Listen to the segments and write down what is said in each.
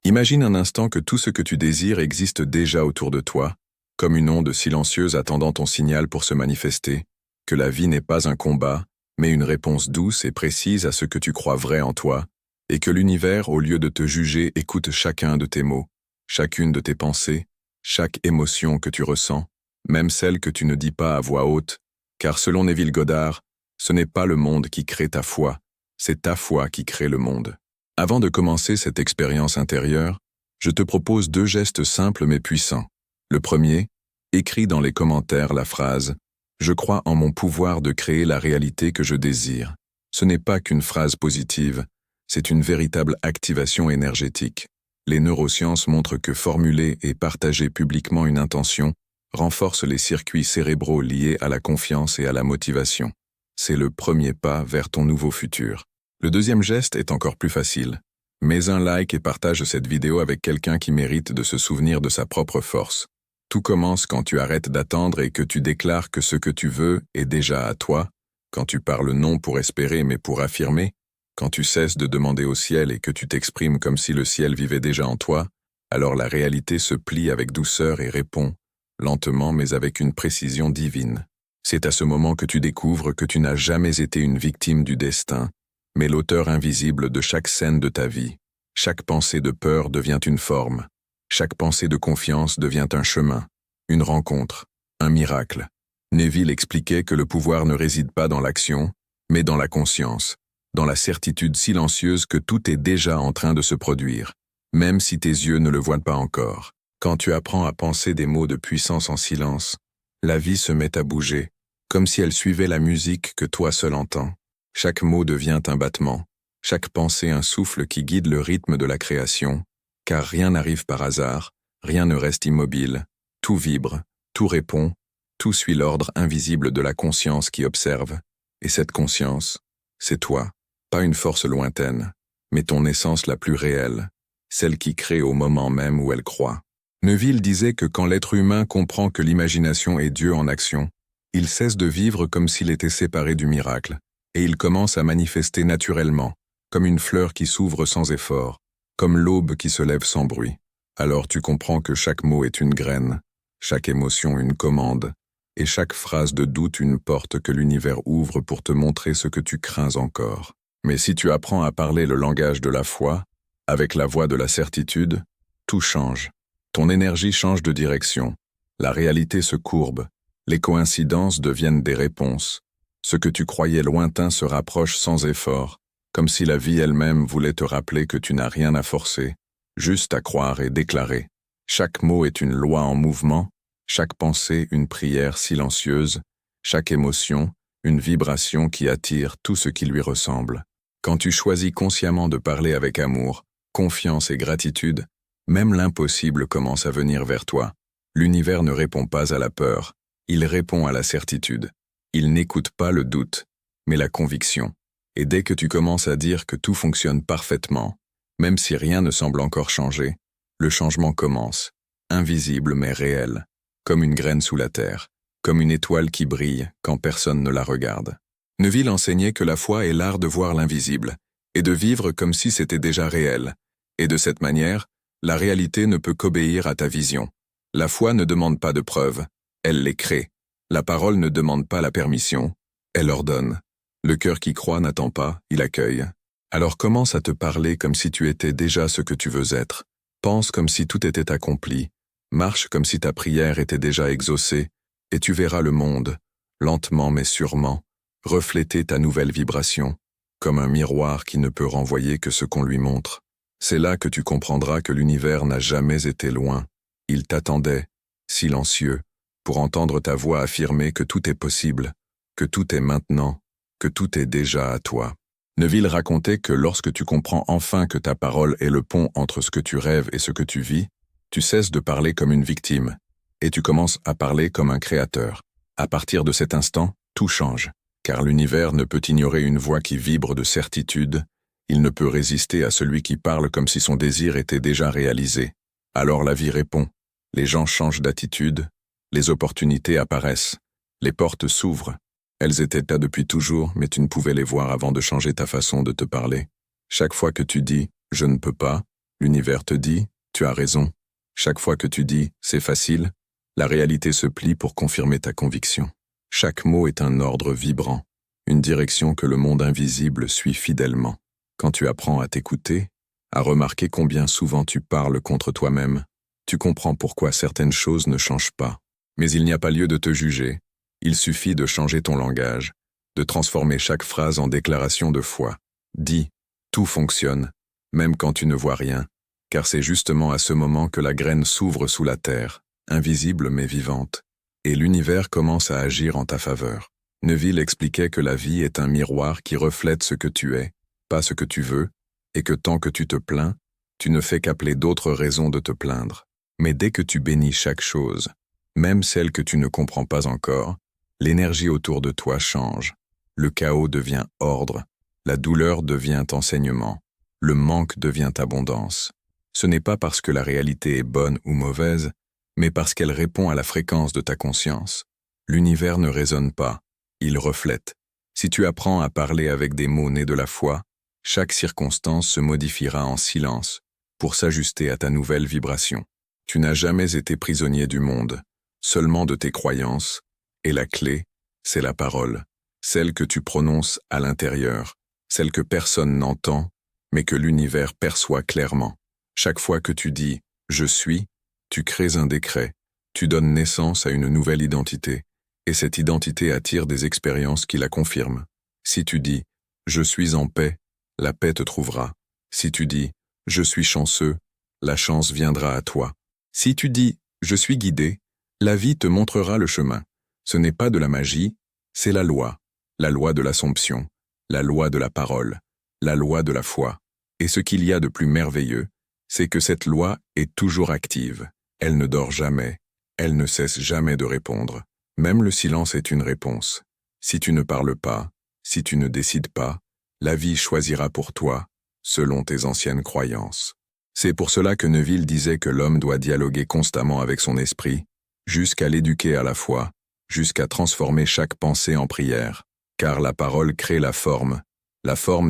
Imagine un instant que tout ce que tu désires existe déjà autour de toi, comme une onde silencieuse attendant ton signal pour se manifester, que la vie n'est pas un combat, mais une réponse douce et précise à ce que tu crois vrai en toi, et que l'univers, au lieu de te juger, écoute chacun de tes mots, chacune de tes pensées, chaque émotion que tu ressens, même celle que tu ne dis pas à voix haute, car selon Neville Goddard, ce n'est pas le monde qui crée ta foi, c'est ta foi qui crée le monde. Avant de commencer cette expérience intérieure, je te propose 2 gestes simples mais puissants. Le premier, écris dans les commentaires la phrase « Je crois en mon pouvoir de créer la réalité que je désire ». Ce n'est pas qu'une phrase positive, c'est une véritable activation énergétique. Les neurosciences montrent que formuler et partager publiquement une intention renforce les circuits cérébraux liés à la confiance et à la motivation. C'est le premier pas vers ton nouveau futur. Le deuxième geste est encore plus facile. Mets un like et partage cette vidéo avec quelqu'un qui mérite de se souvenir de sa propre force. Tout commence quand tu arrêtes d'attendre et que tu déclares que ce que tu veux est déjà à toi, quand tu parles non pour espérer mais pour affirmer, quand tu cesses de demander au ciel et que tu t'exprimes comme si le ciel vivait déjà en toi, alors la réalité se plie avec douceur et répond, lentement mais avec une précision divine. C'est à ce moment que tu découvres que tu n'as jamais été une victime du destin, mais l'auteur invisible de chaque scène de ta vie. Chaque pensée de peur devient une forme. Chaque pensée de confiance devient un chemin, une rencontre, un miracle. Neville expliquait que le pouvoir ne réside pas dans l'action, mais dans la conscience, dans la certitude silencieuse que tout est déjà en train de se produire, même si tes yeux ne le voient pas encore. Quand tu apprends à penser des mots de puissance en silence, la vie se met à bouger, comme si elle suivait la musique que toi seul entends. Chaque mot devient un battement, chaque pensée un souffle qui guide le rythme de la création, car rien n'arrive par hasard, rien ne reste immobile, tout vibre, tout répond, tout suit l'ordre invisible de la conscience qui observe. Et cette conscience, c'est toi, pas une force lointaine, mais ton essence la plus réelle, celle qui crée au moment même où elle croit. Neville disait que quand l'être humain comprend que l'imagination est Dieu en action, il cesse de vivre comme s'il était séparé du miracle. Et il commence à manifester naturellement, comme une fleur qui s'ouvre sans effort, comme l'aube qui se lève sans bruit. Alors tu comprends que chaque mot est une graine, chaque émotion une commande, et chaque phrase de doute une porte que l'univers ouvre pour te montrer ce que tu crains encore. Mais si tu apprends à parler le langage de la foi, avec la voix de la certitude, tout change. Ton énergie change de direction, la réalité se courbe, les coïncidences deviennent des réponses. Ce que tu croyais lointain se rapproche sans effort, comme si la vie elle-même voulait te rappeler que tu n'as rien à forcer, juste à croire et déclarer. Chaque mot est une loi en mouvement, chaque pensée une prière silencieuse, chaque émotion une vibration qui attire tout ce qui lui ressemble. Quand tu choisis consciemment de parler avec amour, confiance et gratitude, même l'impossible commence à venir vers toi. L'univers ne répond pas à la peur, il répond à la certitude. Il n'écoute pas le doute, mais la conviction. Et dès que tu commences à dire que tout fonctionne parfaitement, même si rien ne semble encore changer, le changement commence, invisible mais réel, comme une graine sous la terre, comme une étoile qui brille quand personne ne la regarde. Neville enseignait que la foi est l'art de voir l'invisible, et de vivre comme si c'était déjà réel. Et de cette manière, la réalité ne peut qu'obéir à ta vision. La foi ne demande pas de preuves, elle les crée. La parole ne demande pas la permission, elle ordonne. Le cœur qui croit n'attend pas, il accueille. Alors commence à te parler comme si tu étais déjà ce que tu veux être. Pense comme si tout était accompli. Marche comme si ta prière était déjà exaucée, et tu verras le monde, lentement mais sûrement, refléter ta nouvelle vibration, comme un miroir qui ne peut renvoyer que ce qu'on lui montre. C'est là que tu comprendras que l'univers n'a jamais été loin. Il t'attendait, silencieux, pour entendre ta voix affirmer que tout est possible, que tout est maintenant, que tout est déjà à toi. Neville racontait que lorsque tu comprends enfin que ta parole est le pont entre ce que tu rêves et ce que tu vis, tu cesses de parler comme une victime, et tu commences à parler comme un créateur. À partir de cet instant, tout change, car l'univers ne peut ignorer une voix qui vibre de certitude, il ne peut résister à celui qui parle comme si son désir était déjà réalisé. Alors la vie répond, les gens changent d'attitude, les opportunités apparaissent, les portes s'ouvrent. Elles étaient là depuis toujours, mais tu ne pouvais les voir avant de changer ta façon de te parler. Chaque fois que tu dis « je ne peux pas », L'univers te dit, tu as raison. Chaque fois que tu dis, c'est facile, la réalité se plie pour confirmer ta conviction. Chaque mot est un ordre vibrant, une direction que le monde invisible suit fidèlement. Quand tu apprends à t'écouter, à remarquer combien souvent tu parles contre toi-même, tu comprends pourquoi certaines choses ne changent pas. Mais il n'y a pas lieu de te juger, il suffit de changer ton langage, de transformer chaque phrase en déclaration de foi. Dis, tout fonctionne, même quand tu ne vois rien, car c'est justement à ce moment que la graine s'ouvre sous la terre, invisible mais vivante, et l'univers commence à agir en ta faveur. Neville expliquait que la vie est un miroir qui reflète ce que tu es, pas ce que tu veux, et que tant que tu te plains, tu ne fais qu'appeler d'autres raisons de te plaindre. Mais dès que tu bénis chaque chose, même celle que tu ne comprends pas encore, l'énergie autour de toi change. Le chaos devient ordre, la douleur devient enseignement, le manque devient abondance. Ce n'est pas parce que la réalité est bonne ou mauvaise, mais parce qu'elle répond à la fréquence de ta conscience. L'univers ne raisonne pas, il reflète. Si tu apprends à parler avec des mots nés de la foi, chaque circonstance se modifiera en silence pour s'ajuster à ta nouvelle vibration. Tu n'as jamais été prisonnier du monde, seulement de tes croyances, et la clé, c'est la parole, celle que tu prononces à l'intérieur, celle que personne n'entend, mais que l'univers perçoit clairement. Chaque fois que tu dis « je suis », tu crées un décret, tu donnes naissance à une nouvelle identité, et cette identité attire des expériences qui la confirment. Si tu dis « je suis en paix », la paix te trouvera. Si tu dis « je suis chanceux », la chance viendra à toi. Si tu dis « je suis guidé », la vie te montrera le chemin. Ce n'est pas de la magie, c'est la loi de l'Assomption, la loi de la parole, la loi de la foi. Et ce qu'il y a de plus merveilleux, c'est que cette loi est toujours active. Elle ne dort jamais, elle ne cesse jamais de répondre. Même le silence est une réponse. Si tu ne parles pas, si tu ne décides pas, la vie choisira pour toi, selon tes anciennes croyances. C'est pour cela que Neville disait que l'homme doit dialoguer constamment avec son esprit, jusqu'à l'éduquer à la foi, jusqu'à transformer chaque pensée en prière, car la parole crée la forme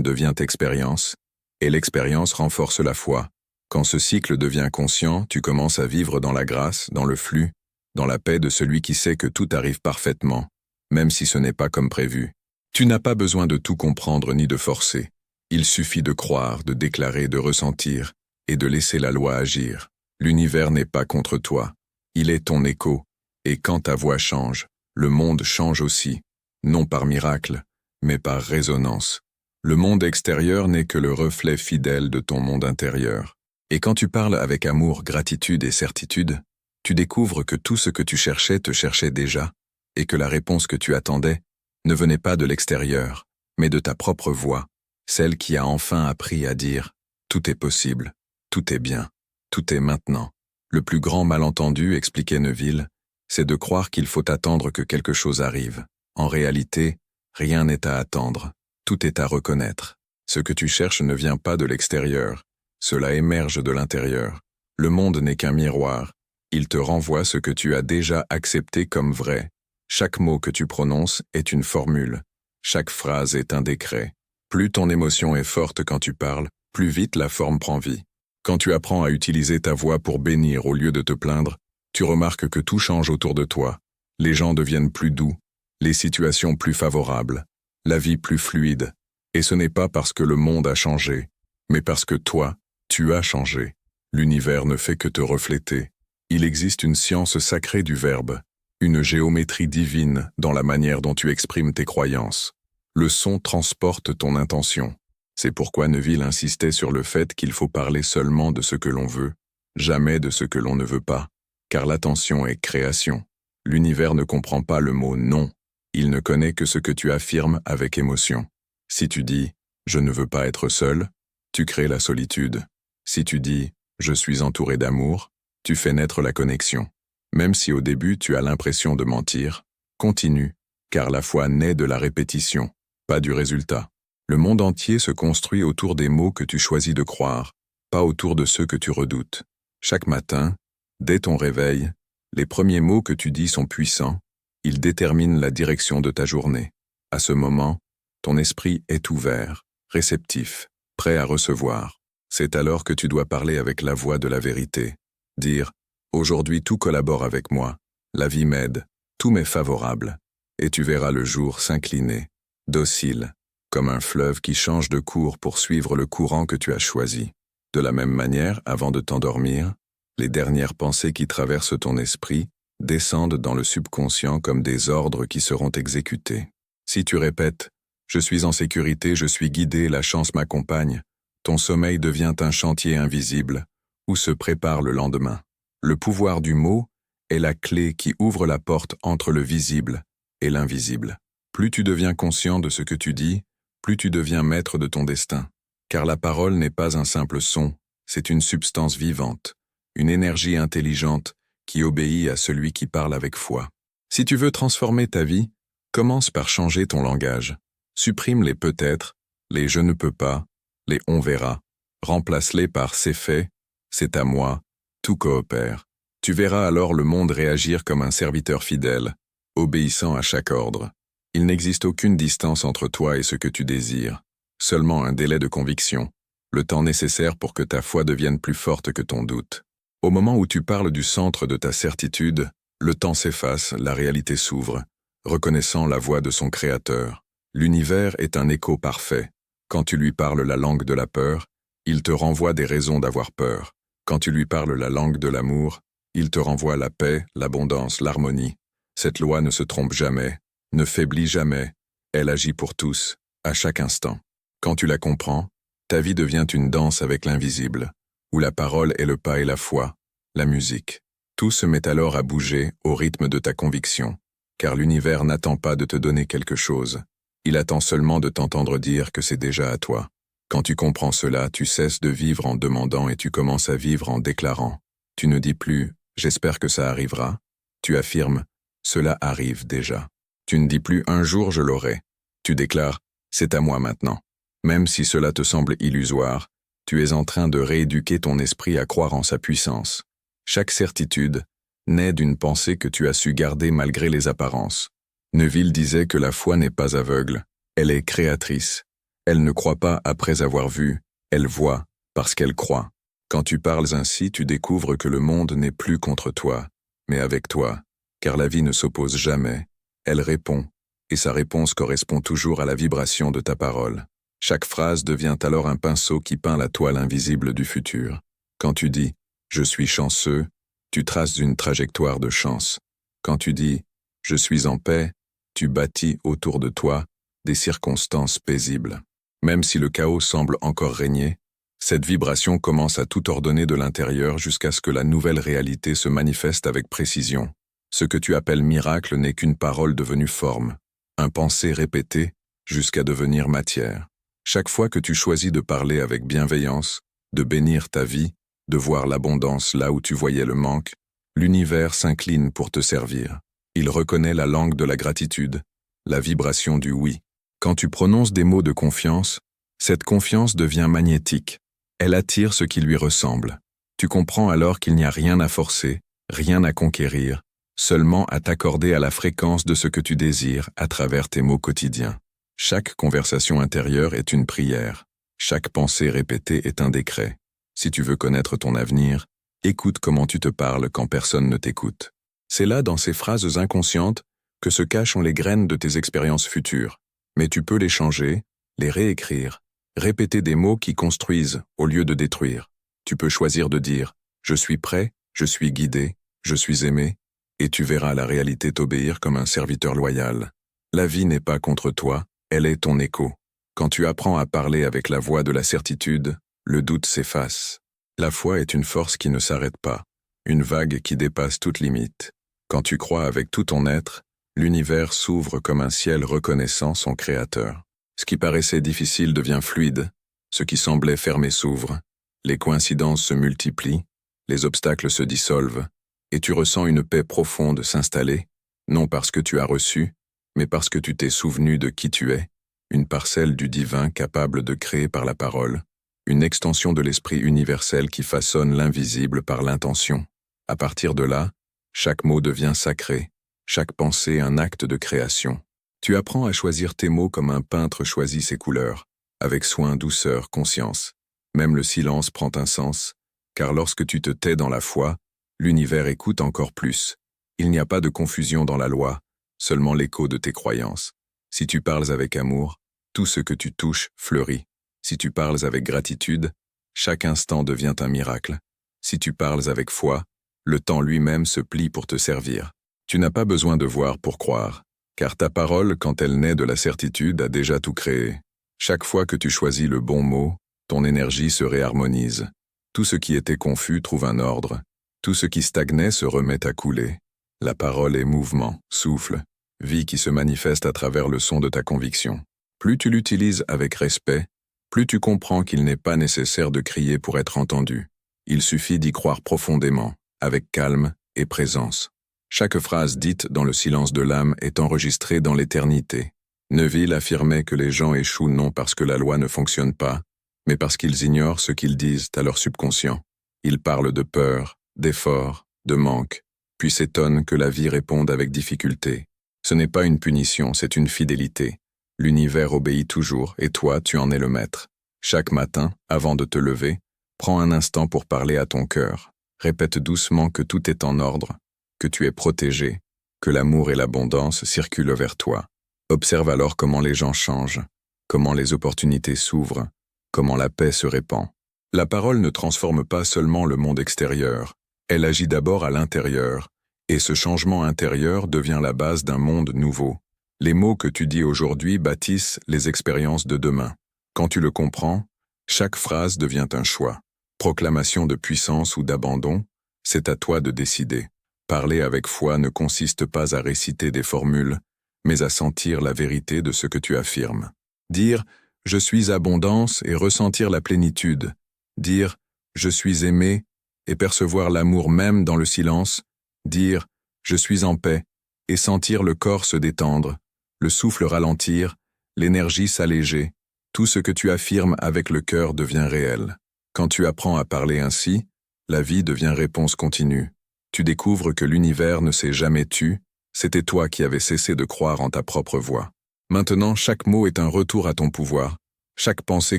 devient expérience, et l'expérience renforce la foi. Quand ce cycle devient conscient, tu commences à vivre dans la grâce, dans le flux, dans la paix de celui qui sait que tout arrive parfaitement, même si ce n'est pas comme prévu. Tu n'as pas besoin de tout comprendre ni de forcer. Il suffit de croire, de déclarer, de ressentir, et de laisser la loi agir. L'univers n'est pas contre toi. Il est ton écho, et quand ta voix change, le monde change aussi, non par miracle, mais par résonance. Le monde extérieur n'est que le reflet fidèle de ton monde intérieur. Et quand tu parles avec amour, gratitude et certitude, tu découvres que tout ce que tu cherchais te cherchait déjà, et que la réponse que tu attendais ne venait pas de l'extérieur, mais de ta propre voix, celle qui a enfin appris à dire « tout est possible, tout est bien, tout est maintenant ». Le plus grand malentendu, expliquait Neville, c'est de croire qu'il faut attendre que quelque chose arrive. En réalité, rien n'est à attendre, tout est à reconnaître. Ce que tu cherches ne vient pas de l'extérieur, cela émerge de l'intérieur. Le monde n'est qu'un miroir, il te renvoie ce que tu as déjà accepté comme vrai. Chaque mot que tu prononces est une formule, chaque phrase est un décret. Plus ton émotion est forte quand tu parles, plus vite la forme prend vie. Quand tu apprends à utiliser ta voix pour bénir au lieu de te plaindre, tu remarques que tout change autour de toi. Les gens deviennent plus doux, les situations plus favorables, la vie plus fluide. Et ce n'est pas parce que le monde a changé, mais parce que toi, tu as changé. L'univers ne fait que te refléter. Il existe une science sacrée du verbe, une géométrie divine dans la manière dont tu exprimes tes croyances. Le son transporte ton intention. C'est pourquoi Neville insistait sur le fait qu'il faut parler seulement de ce que l'on veut, jamais de ce que l'on ne veut pas, car l'attention est création. L'univers ne comprend pas le mot « non », il ne connaît que ce que tu affirmes avec émotion. Si tu dis « je ne veux pas être seul », tu crées la solitude. Si tu dis « je suis entouré d'amour », tu fais naître la connexion. Même si au début tu as l'impression de mentir, continue, car la foi naît de la répétition, pas du résultat. Le monde entier se construit autour des mots que tu choisis de croire, pas autour de ceux que tu redoutes. Chaque matin, dès ton réveil, les premiers mots que tu dis sont puissants, ils déterminent la direction de ta journée. À ce moment, ton esprit est ouvert, réceptif, prêt à recevoir. C'est alors que tu dois parler avec la voix de la vérité. Dire « Aujourd'hui tout collabore avec moi, la vie m'aide, tout m'est favorable. » Et tu verras le jour s'incliner, docile, comme un fleuve qui change de cours pour suivre le courant que tu as choisi. De la même manière, avant de t'endormir, les dernières pensées qui traversent ton esprit descendent dans le subconscient comme des ordres qui seront exécutés. Si tu répètes « Je suis en sécurité, je suis guidé, la chance m'accompagne », ton sommeil devient un chantier invisible où se prépare le lendemain. Le pouvoir du mot est la clé qui ouvre la porte entre le visible et l'invisible. Plus tu deviens conscient de ce que tu dis, plus tu deviens maître de ton destin. Car la parole n'est pas un simple son, c'est une substance vivante, une énergie intelligente qui obéit à celui qui parle avec foi. Si tu veux transformer ta vie, commence par changer ton langage. Supprime les peut-être, les je ne peux pas, les on verra. Remplace-les par c'est fait, c'est à moi, tout coopère. Tu verras alors le monde réagir comme un serviteur fidèle, obéissant à chaque ordre. Il n'existe aucune distance entre toi et ce que tu désires, seulement un délai de conviction, le temps nécessaire pour que ta foi devienne plus forte que ton doute. Au moment où tu parles du centre de ta certitude, le temps s'efface, la réalité s'ouvre, reconnaissant la voix de son Créateur. L'univers est un écho parfait. Quand tu lui parles la langue de la peur, il te renvoie des raisons d'avoir peur. Quand tu lui parles la langue de l'amour, il te renvoie la paix, l'abondance, l'harmonie. Cette loi ne se trompe jamais, ne faiblit jamais, elle agit pour tous, à chaque instant. Quand tu la comprends, ta vie devient une danse avec l'invisible, où la parole est le pas et la foi, la musique. Tout se met alors à bouger au rythme de ta conviction, car l'univers n'attend pas de te donner quelque chose, il attend seulement de t'entendre dire que c'est déjà à toi. Quand tu comprends cela, tu cesses de vivre en demandant et tu commences à vivre en déclarant. Tu ne dis plus « j'espère que ça arrivera », tu affirmes « cela arrive déjà ». Tu ne dis plus « un jour je l'aurai », tu déclares « c'est à moi maintenant ». Même si cela te semble illusoire, tu es en train de rééduquer ton esprit à croire en sa puissance. Chaque certitude naît d'une pensée que tu as su garder malgré les apparences. Neville disait que la foi n'est pas aveugle, elle est créatrice. Elle ne croit pas après avoir vu, elle voit parce qu'elle croit. Quand tu parles ainsi, tu découvres que le monde n'est plus contre toi, mais avec toi, car la vie ne s'oppose jamais, elle répond, et sa réponse correspond toujours à la vibration de ta parole. Chaque phrase devient alors un pinceau qui peint la toile invisible du futur. Quand tu dis « je suis chanceux », tu traces une trajectoire de chance. Quand tu dis « je suis en paix », tu bâtis autour de toi des circonstances paisibles. Même si le chaos semble encore régner, cette vibration commence à tout ordonner de l'intérieur jusqu'à ce que la nouvelle réalité se manifeste avec précision. Ce que tu appelles miracle n'est qu'une parole devenue forme, un pensée répété jusqu'à devenir matière. Chaque fois que tu choisis de parler avec bienveillance, de bénir ta vie, de voir l'abondance là où tu voyais le manque, l'univers s'incline pour te servir. Il reconnaît la langue de la gratitude, la vibration du oui. Quand tu prononces des mots de confiance, cette confiance devient magnétique. Elle attire ce qui lui ressemble. Tu comprends alors qu'il n'y a rien à forcer, rien à conquérir, seulement à t'accorder à la fréquence de ce que tu désires à travers tes mots quotidiens. Chaque conversation intérieure est une prière. Chaque pensée répétée est un décret. Si tu veux connaître ton avenir, écoute comment tu te parles quand personne ne t'écoute. C'est là, dans ces phrases inconscientes, que se cachent les graines de tes expériences futures. Mais tu peux les changer, les réécrire, répéter des mots qui construisent au lieu de détruire. Tu peux choisir de dire « je suis prêt, je suis guidé, je suis aimé » et tu verras la réalité t'obéir comme un serviteur loyal. La vie n'est pas contre toi, elle est ton écho. Quand tu apprends à parler avec la voix de la certitude, le doute s'efface. La foi est une force qui ne s'arrête pas, une vague qui dépasse toute limite. Quand tu crois avec tout ton être, l'univers s'ouvre comme un ciel reconnaissant son créateur. Ce qui paraissait difficile devient fluide, ce qui semblait fermé s'ouvre, les coïncidences se multiplient, les obstacles se dissolvent, et tu ressens une paix profonde s'installer, non parce que tu as reçu, mais parce que tu t'es souvenu de qui tu es, une parcelle du divin capable de créer par la parole, une extension de l'esprit universel qui façonne l'invisible par l'intention. À partir de là, chaque mot devient sacré, chaque pensée un acte de création. Tu apprends à choisir tes mots comme un peintre choisit ses couleurs, avec soin, douceur, conscience. Même le silence prend un sens, car lorsque tu te tais dans la foi, l'univers écoute encore plus. Il n'y a pas de confusion dans la loi, seulement l'écho de tes croyances. Si tu parles avec amour, tout ce que tu touches fleurit. Si tu parles avec gratitude, chaque instant devient un miracle. Si tu parles avec foi, le temps lui-même se plie pour te servir. Tu n'as pas besoin de voir pour croire, car ta parole, quand elle naît de la certitude, a déjà tout créé. Chaque fois que tu choisis le bon mot, ton énergie se réharmonise. Tout ce qui était confus trouve un ordre. Tout ce qui stagnait se remet à couler. La parole est mouvement, souffle, vie qui se manifeste à travers le son de ta conviction. Plus tu l'utilises avec respect, plus tu comprends qu'il n'est pas nécessaire de crier pour être entendu. Il suffit d'y croire profondément, avec calme et présence. Chaque phrase dite dans le silence de l'âme est enregistrée dans l'éternité. Neville affirmait que les gens échouent non parce que la loi ne fonctionne pas, mais parce qu'ils ignorent ce qu'ils disent à leur subconscient. Ils parlent de peur, d'effort, de manque, puis s'étonnent que la vie réponde avec difficulté. Ce n'est pas une punition, c'est une fidélité. L'univers obéit toujours, et toi, tu en es le maître. Chaque matin, avant de te lever, prends un instant pour parler à ton cœur. Répète doucement que tout est en ordre, que tu es protégé, que l'amour et l'abondance circulent vers toi. Observe alors comment les gens changent, comment les opportunités s'ouvrent, comment la paix se répand. La parole ne transforme pas seulement le monde extérieur, elle agit d'abord à l'intérieur, et ce changement intérieur devient la base d'un monde nouveau. Les mots que tu dis aujourd'hui bâtissent les expériences de demain. Quand tu le comprends, chaque phrase devient un choix. Proclamation de puissance ou d'abandon, c'est à toi de décider. Parler avec foi ne consiste pas à réciter des formules, mais à sentir la vérité de ce que tu affirmes. Dire « je suis abondance » et ressentir la plénitude. Dire « je suis aimé » et percevoir l'amour même dans le silence. Dire « je suis en paix » et sentir le corps se détendre, le souffle ralentir, l'énergie s'alléger. Tout ce que tu affirmes avec le cœur devient réel. Quand tu apprends à parler ainsi, la vie devient réponse continue. Tu découvres que l'univers ne s'est jamais tu, c'était toi qui avais cessé de croire en ta propre voix. Maintenant, chaque mot est un retour à ton pouvoir, chaque pensée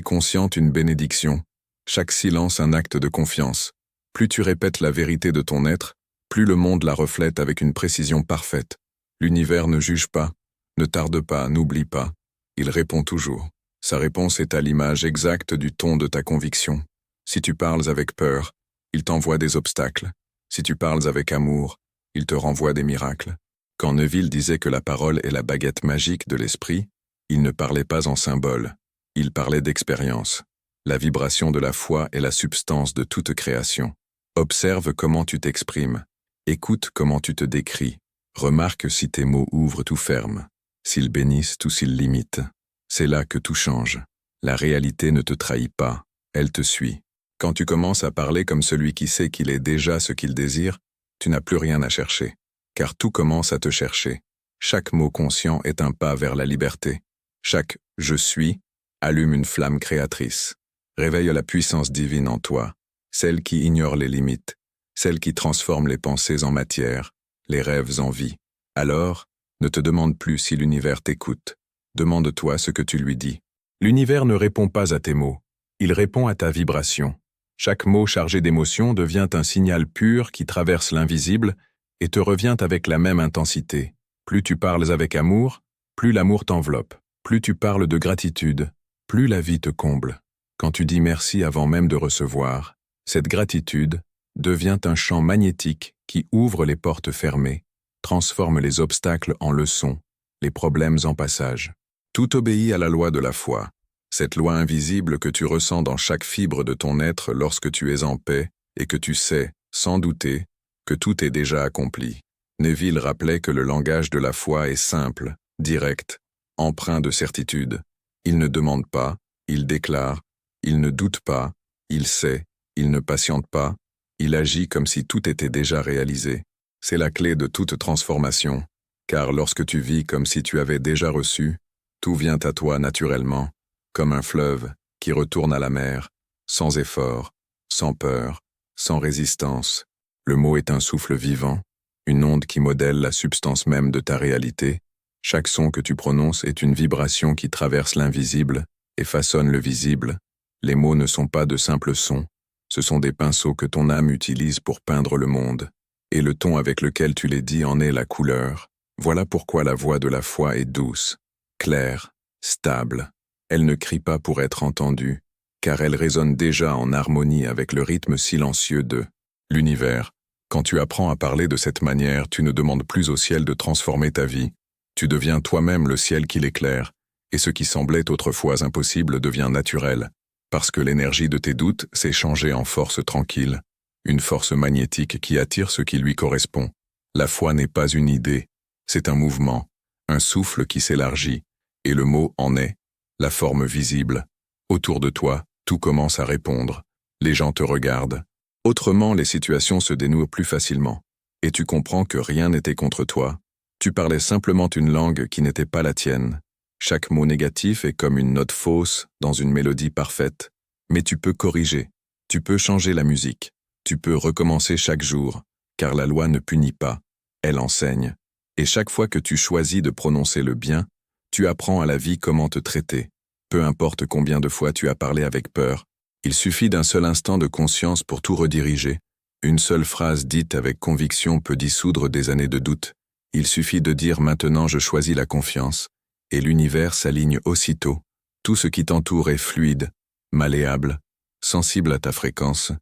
consciente une bénédiction, chaque silence un acte de confiance. Plus tu répètes la vérité de ton être, plus le monde la reflète avec une précision parfaite. L'univers ne juge pas, ne tarde pas, n'oublie pas. Il répond toujours. Sa réponse est à l'image exacte du ton de ta conviction. Si tu parles avec peur, il t'envoie des obstacles. Si tu parles avec amour, il te renvoie des miracles. Quand Neville disait que la parole est la baguette magique de l'esprit, il ne parlait pas en symbole, il parlait d'expérience. La vibration de la foi est la substance de toute création. Observe comment tu t'exprimes, écoute comment tu te décris, remarque si tes mots ouvrent ou ferment, s'ils bénissent ou s'ils limitent. C'est là que tout change. La réalité ne te trahit pas, elle te suit. Quand tu commences à parler comme celui qui sait qu'il est déjà ce qu'il désire, tu n'as plus rien à chercher, car tout commence à te chercher. Chaque mot conscient est un pas vers la liberté. Chaque « je suis » allume une flamme créatrice. Réveille la puissance divine en toi, celle qui ignore les limites, celle qui transforme les pensées en matière, les rêves en vie. Alors, ne te demande plus si l'univers t'écoute. Demande-toi ce que tu lui dis. L'univers ne répond pas à tes mots, il répond à ta vibration. Chaque mot chargé d'émotion devient un signal pur qui traverse l'invisible et te revient avec la même intensité. Plus tu parles avec amour, plus l'amour t'enveloppe. Plus tu parles de gratitude, plus la vie te comble. Quand tu dis merci avant même de recevoir, cette gratitude devient un champ magnétique qui ouvre les portes fermées, transforme les obstacles en leçons, les problèmes en passages. Tout obéit à la loi de la foi, cette loi invisible que tu ressens dans chaque fibre de ton être lorsque tu es en paix et que tu sais, sans douter, que tout est déjà accompli. Neville rappelait que le langage de la foi est simple, direct, empreint de certitude. Il ne demande pas, il déclare, il ne doute pas, il sait, il ne patiente pas, il agit comme si tout était déjà réalisé. C'est la clé de toute transformation, car lorsque tu vis comme si tu avais déjà reçu, tout vient à toi naturellement, comme un fleuve qui retourne à la mer, sans effort, sans peur, sans résistance. Le mot est un souffle vivant, une onde qui modèle la substance même de ta réalité. Chaque son que tu prononces est une vibration qui traverse l'invisible et façonne le visible. Les mots ne sont pas de simples sons, ce sont des pinceaux que ton âme utilise pour peindre le monde, et le ton avec lequel tu les dis en est la couleur. Voilà pourquoi la voix de la foi est douce, claire, stable. Elle ne crie pas pour être entendue, car elle résonne déjà en harmonie avec le rythme silencieux de l'univers. Quand tu apprends à parler de cette manière, tu ne demandes plus au ciel de transformer ta vie. Tu deviens toi-même le ciel qui l'éclaire, et ce qui semblait autrefois impossible devient naturel, parce que l'énergie de tes doutes s'est changée en force tranquille, une force magnétique qui attire ce qui lui correspond. La foi n'est pas une idée, c'est un mouvement, un souffle qui s'élargit, et le mot en est, la forme visible. Autour de toi, tout commence à répondre. Les gens te regardent. Autrement, les situations se dénouent plus facilement. Et tu comprends que rien n'était contre toi. Tu parlais simplement une langue qui n'était pas la tienne. Chaque mot négatif est comme une note fausse dans une mélodie parfaite. Mais tu peux corriger. Tu peux changer la musique. Tu peux recommencer chaque jour, car la loi ne punit pas. Elle enseigne. Et chaque fois que tu choisis de prononcer le bien, tu apprends à la vie comment te traiter. Peu importe combien de fois tu as parlé avec peur, il suffit d'un seul instant de conscience pour tout rediriger. Une seule phrase dite avec conviction peut dissoudre des années de doute. Il suffit de dire maintenant je choisis la confiance, et l'univers s'aligne aussitôt. Tout ce qui t'entoure est fluide, malléable, sensible à ta fréquence,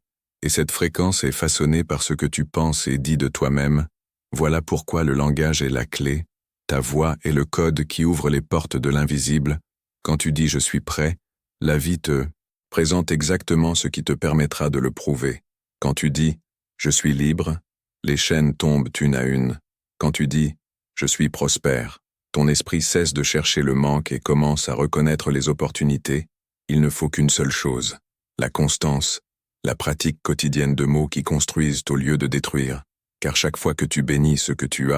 et cette fréquence est façonnée par ce que tu penses et dis de toi-même. Voilà pourquoi le langage est la clé, ta voix est le code qui ouvre les portes de l'invisible. Quand tu dis « je suis prêt », la vie te présente exactement ce qui te permettra de le prouver. Quand tu dis « je suis libre », les chaînes tombent une à une. Quand tu dis « je suis prospère », ton esprit cesse de chercher le manque et commence à reconnaître les opportunités. Il ne faut qu'une seule chose, la constance, la pratique quotidienne de mots qui construisent au lieu de détruire. Car chaque fois que tu bénis ce que tu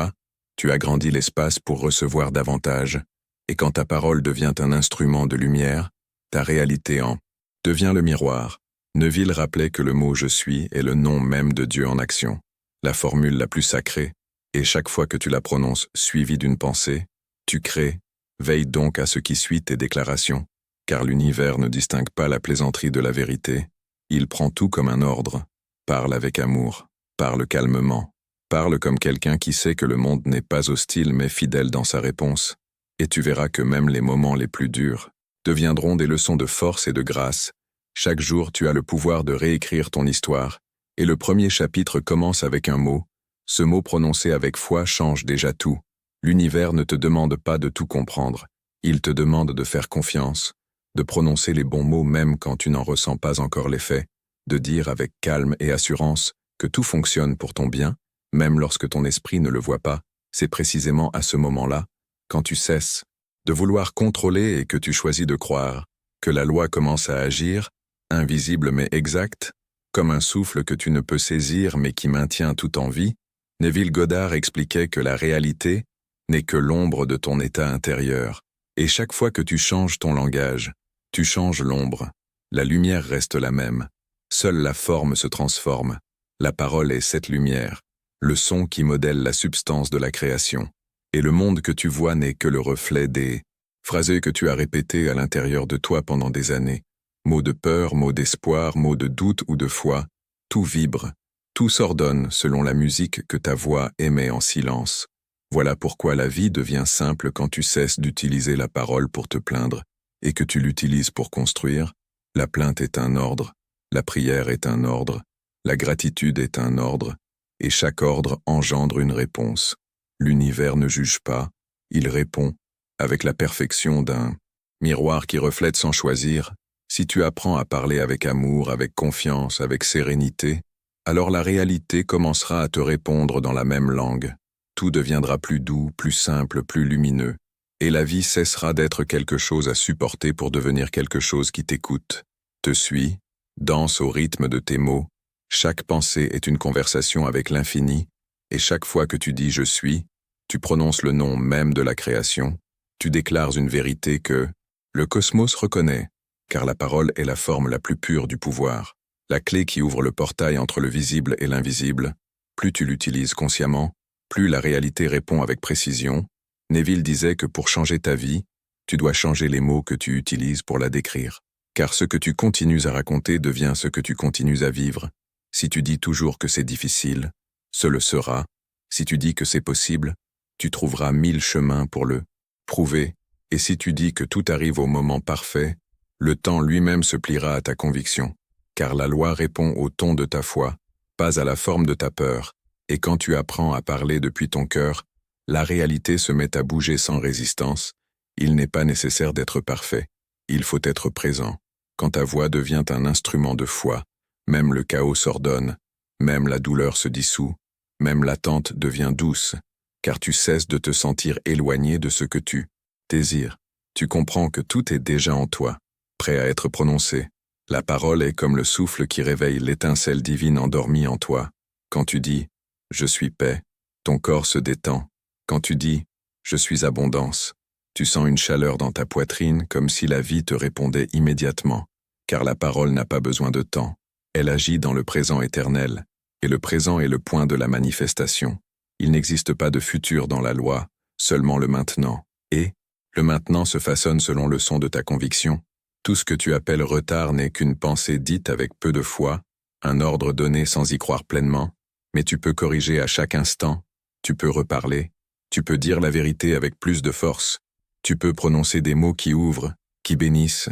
agrandis l'espace pour recevoir davantage. Et quand ta parole devient un instrument de lumière, ta réalité en devient le miroir. Neville rappelait que le mot « je suis » est le nom même de Dieu en action, la formule la plus sacrée, et chaque fois que tu la prononces suivie d'une pensée, tu crées. Veille donc à ce qui suit tes déclarations, car l'univers ne distingue pas la plaisanterie de la vérité. Il prend tout comme un ordre. Parle avec amour, parle calmement, parle comme quelqu'un qui sait que le monde n'est pas hostile mais fidèle dans sa réponse. Et tu verras que même les moments les plus durs deviendront des leçons de force et de grâce. Chaque jour, tu as le pouvoir de réécrire ton histoire, et le premier chapitre commence avec un mot. Ce mot prononcé avec foi change déjà tout. L'univers ne te demande pas de tout comprendre. Il te demande de faire confiance, de prononcer les bons mots même quand tu n'en ressens pas encore l'effet, de dire avec calme et assurance que tout fonctionne pour ton bien, même lorsque ton esprit ne le voit pas. C'est précisément à ce moment-là, quand tu cesses de vouloir contrôler et que tu choisis de croire, que la loi commence à agir, invisible mais exacte, comme un souffle que tu ne peux saisir mais qui maintient tout en vie. Neville Goddard expliquait que la réalité n'est que l'ombre de ton état intérieur, et chaque fois que tu changes ton langage, tu changes l'ombre. La lumière reste la même, seule la forme se transforme. La parole est cette lumière, le son qui modèle la substance de la création. Et le monde que tu vois n'est que le reflet des phrases que tu as répétées à l'intérieur de toi pendant des années. Mots de peur, mots d'espoir, mots de doute ou de foi, tout vibre, tout s'ordonne selon la musique que ta voix émet en silence. Voilà pourquoi la vie devient simple quand tu cesses d'utiliser la parole pour te plaindre et que tu l'utilises pour construire. La plainte est un ordre, la prière est un ordre, la gratitude est un ordre, et chaque ordre engendre une réponse. L'univers ne juge pas, il répond, avec la perfection d'un miroir qui reflète sans choisir. Si tu apprends à parler avec amour, avec confiance, avec sérénité, alors la réalité commencera à te répondre dans la même langue. Tout deviendra plus doux, plus simple, plus lumineux, et la vie cessera d'être quelque chose à supporter pour devenir quelque chose qui t'écoute, te suit, danse au rythme de tes mots. Chaque pensée est une conversation avec l'infini, et chaque fois que tu dis « je suis », tu prononces le nom même de la création, tu déclares une vérité que le cosmos reconnaît, car la parole est la forme la plus pure du pouvoir, la clé qui ouvre le portail entre le visible et l'invisible. Plus tu l'utilises consciemment, plus la réalité répond avec précision. Neville disait que pour changer ta vie, tu dois changer les mots que tu utilises pour la décrire. Car ce que tu continues à raconter devient ce que tu continues à vivre. Si tu dis toujours que c'est difficile, ce le sera. Si tu dis que c'est possible, tu trouveras 1000 chemins pour le prouver. Et si tu dis que tout arrive au moment parfait, le temps lui-même se pliera à ta conviction. Car la loi répond au ton de ta foi, pas à la forme de ta peur. Et quand tu apprends à parler depuis ton cœur, la réalité se met à bouger sans résistance. Il n'est pas nécessaire d'être parfait. Il faut être présent. Quand ta voix devient un instrument de foi, même le chaos s'ordonne, même la douleur se dissout, même l'attente devient douce, car tu cesses de te sentir éloigné de ce que tu désires. Tu comprends que tout est déjà en toi, prêt à être prononcé. La parole est comme le souffle qui réveille l'étincelle divine endormie en toi. Quand tu dis « Je suis paix », ton corps se détend. Quand tu dis « Je suis abondance », tu sens une chaleur dans ta poitrine comme si la vie te répondait immédiatement, car la parole n'a pas besoin de temps. Elle agit dans le présent éternel, et le présent est le point de la manifestation. Il n'existe pas de futur dans la loi, seulement le maintenant. Et le maintenant se façonne selon le son de ta conviction. Tout ce que tu appelles retard n'est qu'une pensée dite avec peu de foi, un ordre donné sans y croire pleinement, mais tu peux corriger à chaque instant, tu peux reparler, tu peux dire la vérité avec plus de force, tu peux prononcer des mots qui ouvrent, qui bénissent,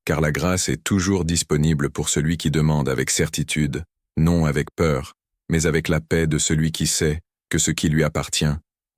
car la grâce est toujours disponible pour celui qui demande avec certitude, non avec peur, mais avec la paix de celui qui sait que ce qui lui appartient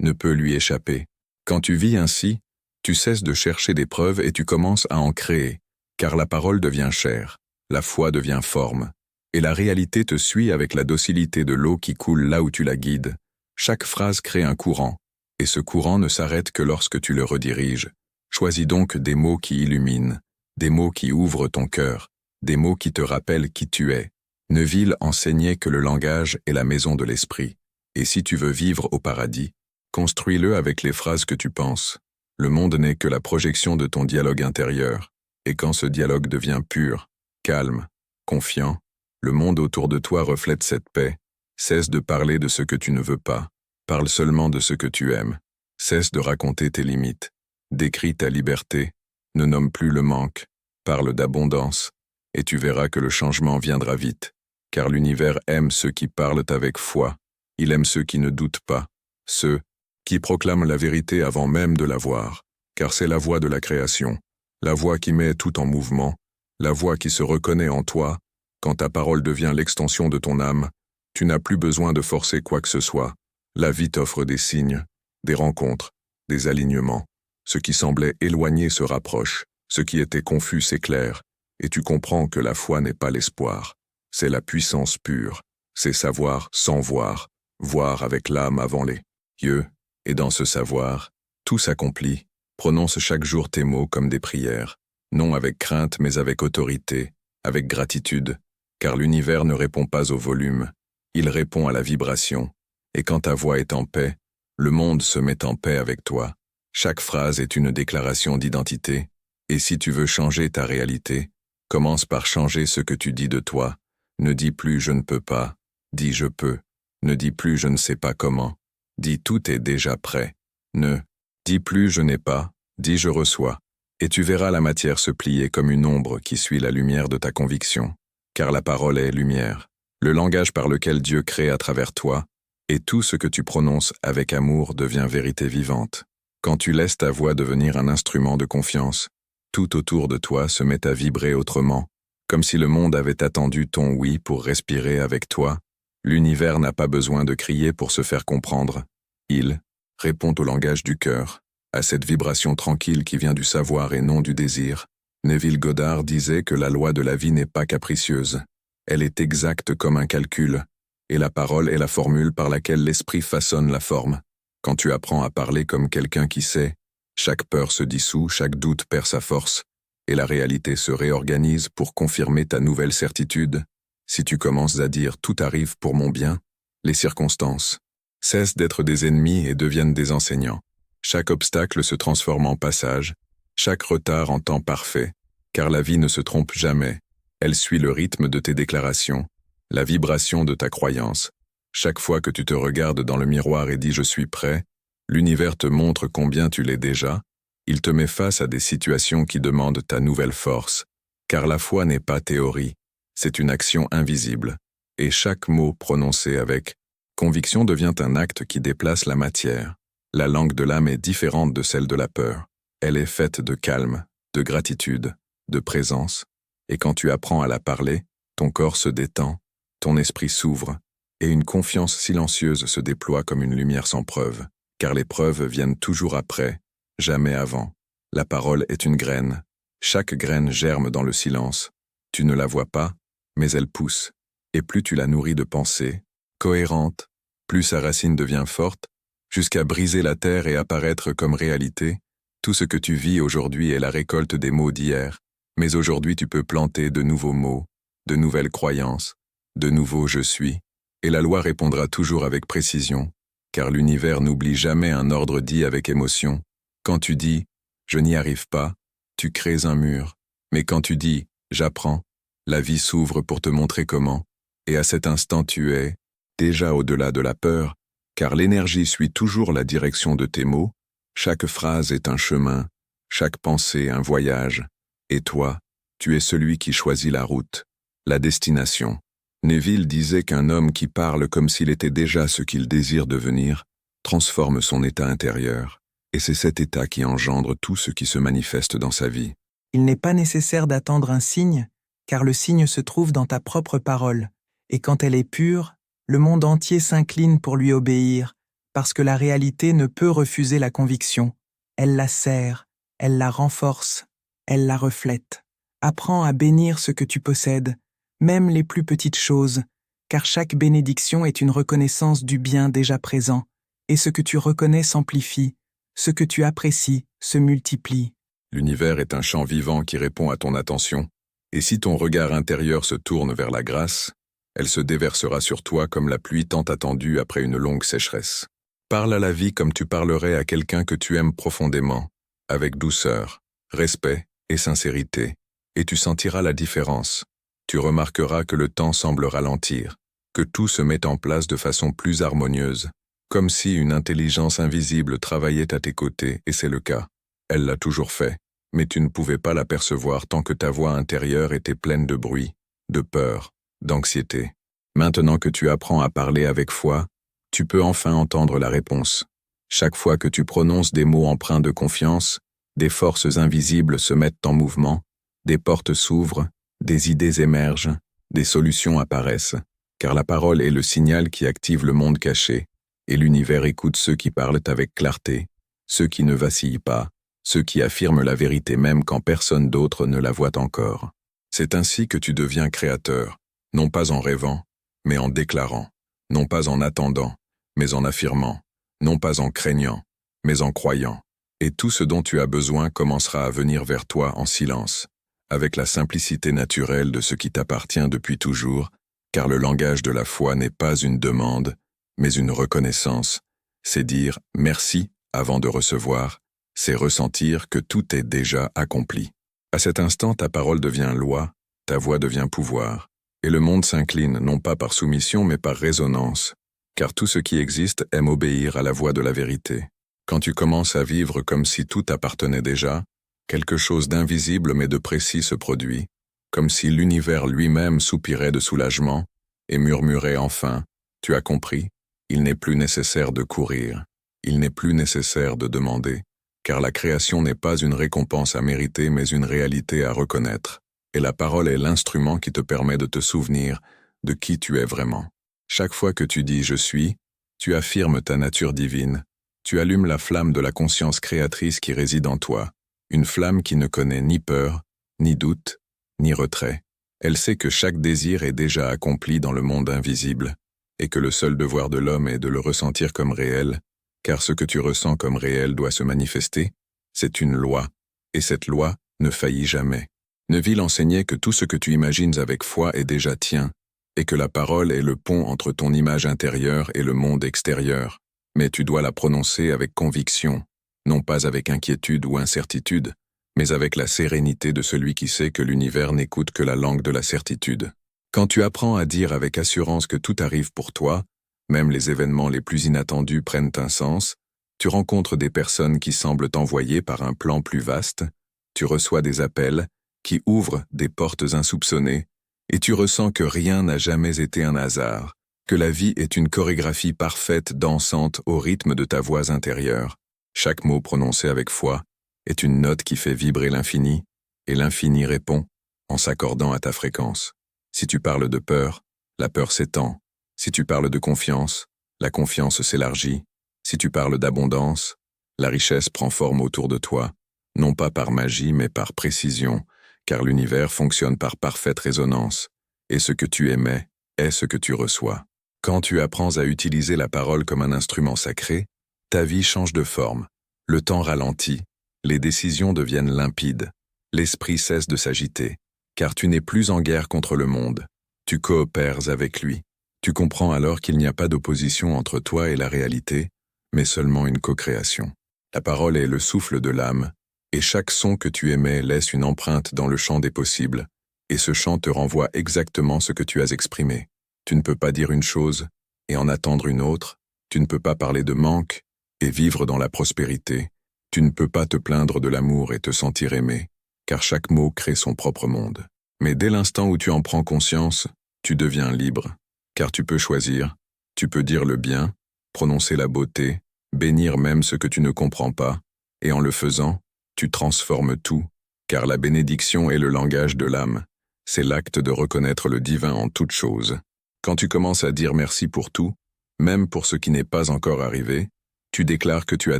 ne peut lui échapper. Quand tu vis ainsi, tu cesses de chercher des preuves et tu commences à en créer, car la parole devient chair, la foi devient forme, et la réalité te suit avec la docilité de l'eau qui coule là où tu la guides. Chaque phrase crée un courant, et ce courant ne s'arrête que lorsque tu le rediriges. Choisis donc des mots qui illuminent, des mots qui ouvrent ton cœur, des mots qui te rappellent qui tu es. Neville enseignait que le langage est la maison de l'esprit, et si tu veux vivre au paradis, construis-le avec les phrases que tu penses. Le monde n'est que la projection de ton dialogue intérieur, et quand ce dialogue devient pur, calme, confiant, le monde autour de toi reflète cette paix. Cesse de parler de ce que tu ne veux pas, parle seulement de ce que tu aimes. Cesse de raconter tes limites, décris ta liberté, ne nomme plus le manque, parle d'abondance, et tu verras que le changement viendra vite, car l'univers aime ceux qui parlent avec foi, il aime ceux qui ne doutent pas, ceux qui proclament la vérité avant même de la voir, car c'est la voix de la création, la voix qui met tout en mouvement, la voix qui se reconnaît en toi. Quand ta parole devient l'extension de ton âme, tu n'as plus besoin de forcer quoi que ce soit. La vie t'offre des signes, des rencontres, des alignements. Ce qui semblait éloigné se rapproche, ce qui était confus s'éclaire, et tu comprends que la foi n'est pas l'espoir. C'est la puissance pure, c'est savoir sans voir, voir avec l'âme avant les yeux, et dans ce savoir, tout s'accomplit. Prononce chaque jour tes mots comme des prières, non avec crainte mais avec autorité, avec gratitude, car l'univers ne répond pas au volume, il répond à la vibration, et quand ta voix est en paix, le monde se met en paix avec toi. Chaque phrase est une déclaration d'identité, et si tu veux changer ta réalité, commence par changer ce que tu dis de toi. Ne dis plus « je ne peux pas », dis « je peux ». Ne dis plus « je ne sais pas comment », dis « tout est déjà prêt ». Ne dis plus « je n'ai pas », dis « je reçois ». Et tu verras la matière se plier comme une ombre qui suit la lumière de ta conviction, car la parole est lumière, le langage par lequel Dieu crée à travers toi, et tout ce que tu prononces avec amour devient vérité vivante. Quand tu laisses ta voix devenir un instrument de confiance, tout autour de toi se met à vibrer autrement, comme si le monde avait attendu ton oui pour respirer avec toi. L'univers n'a pas besoin de crier pour se faire comprendre. Il répond au langage du cœur, à cette vibration tranquille qui vient du savoir et non du désir. Neville Goddard disait que la loi de la vie n'est pas capricieuse. Elle est exacte comme un calcul, et la parole est la formule par laquelle l'esprit façonne la forme. Quand tu apprends à parler comme quelqu'un qui sait, chaque peur se dissout, chaque doute perd sa force, et la réalité se réorganise pour confirmer ta nouvelle certitude. Si tu commences à dire « tout arrive pour mon bien », les circonstances cessent d'être des ennemis et deviennent des enseignants. Chaque obstacle se transforme en passage, chaque retard en temps parfait, car la vie ne se trompe jamais. Elle suit le rythme de tes déclarations, la vibration de ta croyance. Chaque fois que tu te regardes dans le miroir et dis « je suis prêt », l'univers te montre combien tu l'es déjà. Il te met face à des situations qui demandent ta nouvelle force. Car la foi n'est pas théorie, c'est une action invisible, et chaque mot prononcé avec conviction devient un acte qui déplace la matière. La langue de l'âme est différente de celle de la peur. Elle est faite de calme, de gratitude, de présence, et quand tu apprends à la parler, ton corps se détend, ton esprit s'ouvre, et une confiance silencieuse se déploie comme une lumière sans preuve, car les preuves viennent toujours après, jamais avant. La parole est une graine. Chaque graine germe dans le silence. Tu ne la vois pas, mais elle pousse, et plus tu la nourris de pensées, cohérentes, plus sa racine devient forte, jusqu'à briser la terre et apparaître comme réalité. Tout ce que tu vis aujourd'hui est la récolte des mots d'hier, mais aujourd'hui tu peux planter de nouveaux mots, de nouvelles croyances, de nouveaux je suis, et la loi répondra toujours avec précision, car l'univers n'oublie jamais un ordre dit avec émotion. Quand tu dis « je n'y arrive pas », tu crées un mur, mais quand tu dis « j'apprends », la vie s'ouvre pour te montrer comment, et à cet instant tu es déjà au-delà de la peur, car l'énergie suit toujours la direction de tes mots. Chaque phrase est un chemin, chaque pensée un voyage, et toi, tu es celui qui choisit la route, la destination. Neville disait qu'un homme qui parle comme s'il était déjà ce qu'il désire devenir, transforme son état intérieur, et c'est cet état qui engendre tout ce qui se manifeste dans sa vie. Il n'est pas nécessaire d'attendre un signe, car le signe se trouve dans ta propre parole, et quand elle est pure, le monde entier s'incline pour lui obéir, parce que la réalité ne peut refuser la conviction. Elle la serre, elle la renforce, elle la reflète. Apprends à bénir ce que tu possèdes, même les plus petites choses, car chaque bénédiction est une reconnaissance du bien déjà présent, et ce que tu reconnais s'amplifie, ce que tu apprécies se multiplie. L'univers est un chant vivant qui répond à ton attention, et si ton regard intérieur se tourne vers la grâce, elle se déversera sur toi comme la pluie tant attendue après une longue sécheresse. Parle à la vie comme tu parlerais à quelqu'un que tu aimes profondément, avec douceur, respect et sincérité, et tu sentiras la différence. Tu remarqueras que le temps semble ralentir, que tout se met en place de façon plus harmonieuse, comme si une intelligence invisible travaillait à tes côtés, et c'est le cas. Elle l'a toujours fait, mais tu ne pouvais pas l'apercevoir tant que ta voix intérieure était pleine de bruit, de peur, d'anxiété. Maintenant que tu apprends à parler avec foi, tu peux enfin entendre la réponse. Chaque fois que tu prononces des mots empreints de confiance, des forces invisibles se mettent en mouvement, des portes s'ouvrent, des idées émergent, des solutions apparaissent, car la parole est le signal qui active le monde caché, et l'univers écoute ceux qui parlent avec clarté, ceux qui ne vacillent pas, ceux qui affirment la vérité même quand personne d'autre ne la voit encore. C'est ainsi que tu deviens créateur, non pas en rêvant, mais en déclarant, non pas en attendant, mais en affirmant, non pas en craignant, mais en croyant. Et tout ce dont tu as besoin commencera à venir vers toi en silence, avec la simplicité naturelle de ce qui t'appartient depuis toujours, car le langage de la foi n'est pas une demande, mais une reconnaissance. C'est dire « merci » avant de recevoir, c'est ressentir que tout est déjà accompli. À cet instant, ta parole devient loi, ta voix devient pouvoir, et le monde s'incline non pas par soumission mais par résonance, car tout ce qui existe aime obéir à la voix de la vérité. Quand tu commences à vivre comme si tout appartenait déjà, quelque chose d'invisible mais de précis se produit, comme si l'univers lui-même soupirait de soulagement et murmurait enfin « Tu as compris, il n'est plus nécessaire de courir, il n'est plus nécessaire de demander, car la création n'est pas une récompense à mériter mais une réalité à reconnaître, et la parole est l'instrument qui te permet de te souvenir de qui tu es vraiment. Chaque fois que tu dis « je suis », tu affirmes ta nature divine, tu allumes la flamme de la conscience créatrice qui réside en toi, une flamme qui ne connaît ni peur, ni doute, ni retrait. Elle sait que chaque désir est déjà accompli dans le monde invisible, et que le seul devoir de l'homme est de le ressentir comme réel, car ce que tu ressens comme réel doit se manifester, c'est une loi, et cette loi ne faillit jamais. Neville enseignait que tout ce que tu imagines avec foi est déjà tien, et que la parole est le pont entre ton image intérieure et le monde extérieur, mais tu dois la prononcer avec conviction, non pas avec inquiétude ou incertitude, mais avec la sérénité de celui qui sait que l'univers n'écoute que la langue de la certitude. Quand tu apprends à dire avec assurance que tout arrive pour toi, même les événements les plus inattendus prennent un sens, tu rencontres des personnes qui semblent t'envoyer par un plan plus vaste, tu reçois des appels qui ouvrent des portes insoupçonnées, et tu ressens que rien n'a jamais été un hasard, que la vie est une chorégraphie parfaite dansante au rythme de ta voix intérieure. Chaque mot prononcé avec foi est une note qui fait vibrer l'infini, et l'infini répond en s'accordant à ta fréquence. Si tu parles de peur, la peur s'étend. Si tu parles de confiance, la confiance s'élargit. Si tu parles d'abondance, la richesse prend forme autour de toi, non pas par magie mais par précision, car l'univers fonctionne par parfaite résonance, et ce que tu émets est ce que tu reçois. Quand tu apprends à utiliser la parole comme un instrument sacré, ta vie change de forme, le temps ralentit, les décisions deviennent limpides, l'esprit cesse de s'agiter, car tu n'es plus en guerre contre le monde, tu coopères avec lui. Tu comprends alors qu'il n'y a pas d'opposition entre toi et la réalité, mais seulement une co-création. La parole est le souffle de l'âme, et chaque son que tu émets laisse une empreinte dans le champ des possibles, et ce champ te renvoie exactement ce que tu as exprimé. Tu ne peux pas dire une chose et en attendre une autre, tu ne peux pas parler de manque et vivre dans la prospérité, tu ne peux pas te plaindre de l'amour et te sentir aimé, car chaque mot crée son propre monde. Mais dès l'instant où tu en prends conscience, tu deviens libre, car tu peux choisir, tu peux dire le bien, prononcer la beauté, bénir même ce que tu ne comprends pas, et en le faisant, tu transformes tout, car la bénédiction est le langage de l'âme, c'est l'acte de reconnaître le divin en toute chose. Quand tu commences à dire merci pour tout, même pour ce qui n'est pas encore arrivé, tu déclares que tu as